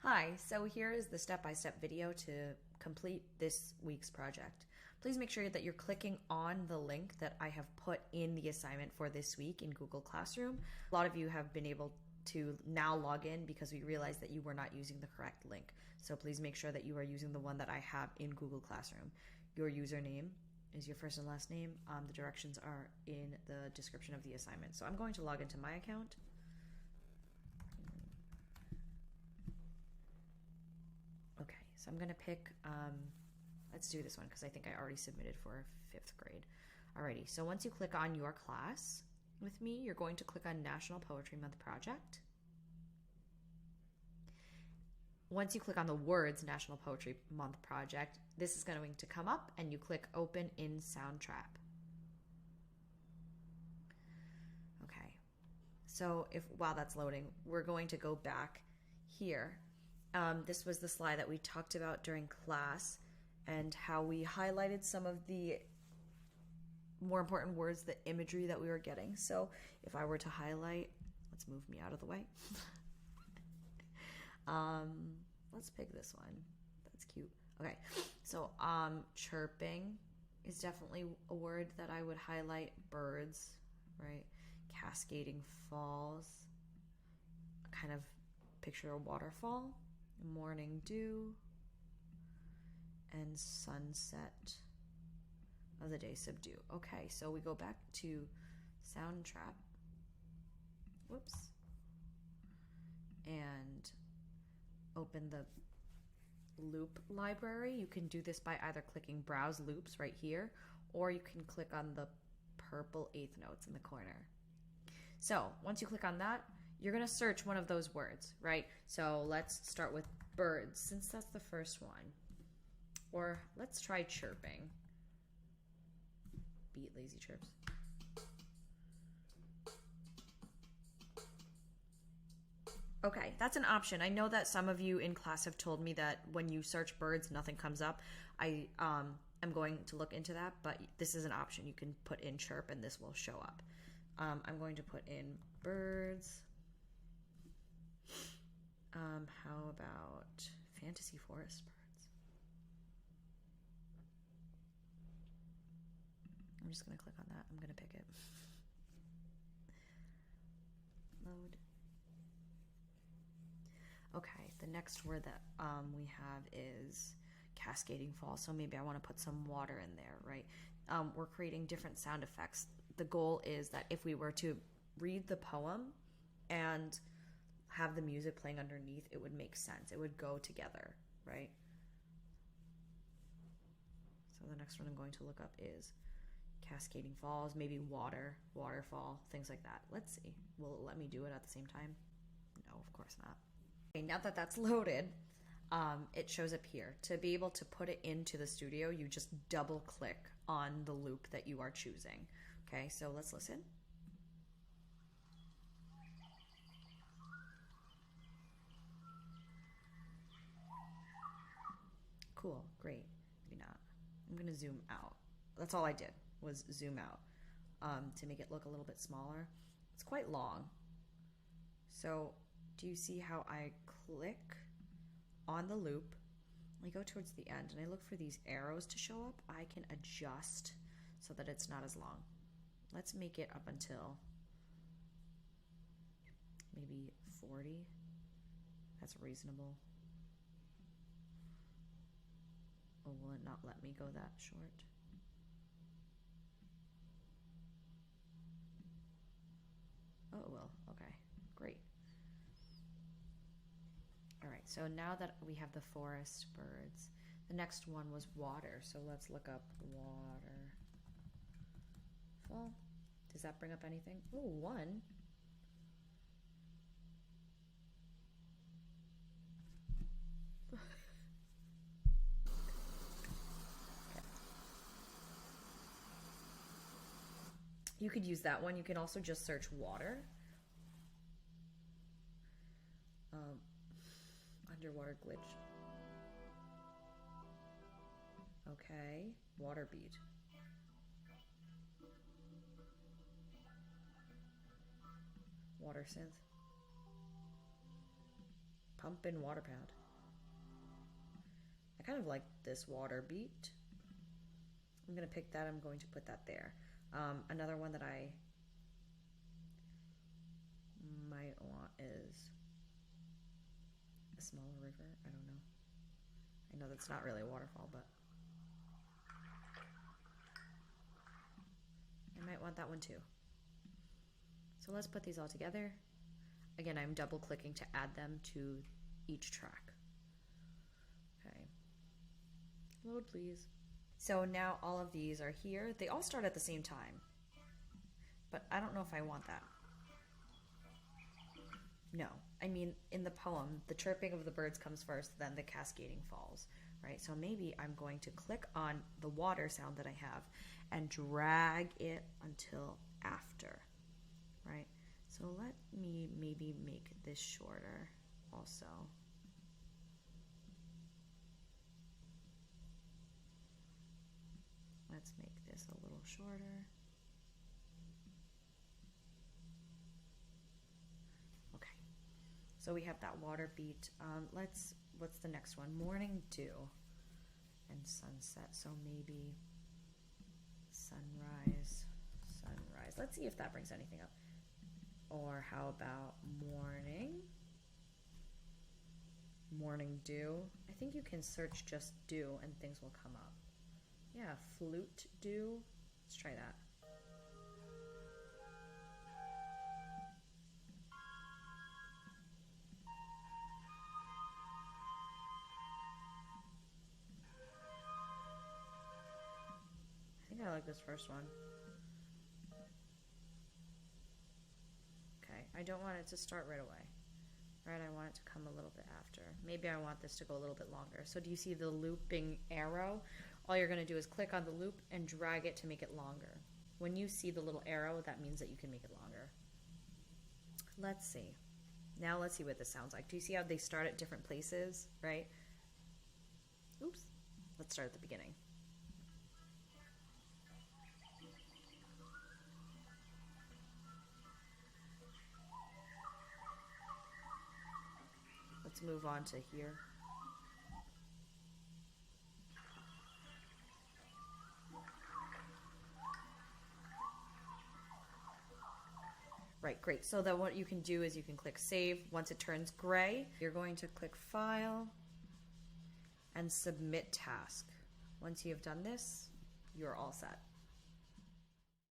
Hi, so here is the step-by-step video to complete this week's project. Please make sure that you're clicking on the link that I have put in the assignment for this week in Google Classroom. A lot of you have been able to now log in because we realized that you were not using the correct link. So please make sure that you are using the one that I have in Google Classroom. Your username is your first and last name. The directions are in the description of the assignment. So I'm going to log into my account. Okay, so I'm gonna pick, let's do this one because I think I already submitted for 5th grade. Alrighty, so once you click on your class with me, you're going to click on National Poetry Month Project. Once you click on the words National Poetry Month Project, this is going to come up and you click Open in Soundtrap. Okay, so while that's loading, we're going to go back here. This was the slide that we talked about during class and how we highlighted some of the more important words, the imagery that we were getting. So if I were to highlight, let's move me out of the way. Let's pick this one. That's cute. Okay, so chirping is definitely a word that I would highlight. Birds, right? Cascading falls. Kind of picture a waterfall. Morning dew, and sunset of the day subdue. Okay, so we go back to Soundtrap. Whoops. And open the loop library. You can do this by either clicking Browse Loops right here, or you can click on the purple 8th notes in the corner. So once you click on that, you're going to search one of those words, right? So let's start with birds, since that's the first one. Or let's try chirping. Beat lazy chirps. Okay, that's an option. I know that some of you in class have told me that when you search birds, nothing comes up. I'm going to look into that, but this is an option. You can put in chirp and this will show up. I'm going to put in birds. How about fantasy forest birds? I'm just going to click on that. I'm going to pick it. Load. Okay, the next word that we have is cascading fall. So maybe I want to put some water in there, right? We're creating different sound effects. The goal is that if we were to read the poem and have the music playing underneath, it would make sense. It would go together, right? So the next one I'm going to look up is cascading falls, maybe water, waterfall, things like that. Let's see. Will it let me do it at the same time? No, of course not. Okay, now that that's loaded, it shows up here. To be able to put it into the studio, you just double click on the loop that you are choosing. Okay, so let's listen. Cool, great, maybe not. I'm gonna zoom out. That's all I did, was zoom out to make it look a little bit smaller. It's quite long. So do you see how I click on the loop, I go towards the end and I look for these arrows to show up? I can adjust so that it's not as long. Let's make it up until maybe 40. That's reasonable. Or will it not let me go that short? Oh, it will. Okay, great. All right, so now that we have the forest birds, the next one was water. So let's look up waterfall. Does that bring up anything? Oh, one. You could use that one. You can also just search water. Underwater glitch. Okay, water bead. Water synth. Pumpin' water pad. I kind of like this water beat. I'm going to pick that. I'm going to put that there. Another one that I might want is a smaller river. I don't know. I know that's not really a waterfall, but I might want that one too. So let's put these all together. Again, I'm double clicking to add them to each track. Okay. Load, please. So now all of these are here. They all start at the same time, but I don't know if I want that. No, I mean, in the poem, the chirping of the birds comes first, then the cascading falls, right? So maybe I'm going to click on the water sound that I have and drag it until after, right? So let me maybe make this shorter also. Let's make this a little shorter. Okay, so we have that water beat. What's the next one? Morning dew and sunset. So maybe sunrise. Let's see if that brings anything up. Or how about morning dew? I think you can search just dew and things will come up. Yeah, flute dew. Let's try that. I think I like this first one. Okay, I don't want it to start right away. Right, I want it to come a little bit after. Maybe I want this to go a little bit longer. So do you see the looping arrow? All you're going to do is click on the loop and drag it to make it longer. When you see the little arrow, that means that you can make it longer. Let's see. Now let's see what this sounds like. Do you see how they start at different places, right? Oops. Let's start at the beginning. Let's move on to here. Right, great. So then what you can do is you can click save. Once it turns gray, you're going to click file and submit task. Once you have done this, you're all set.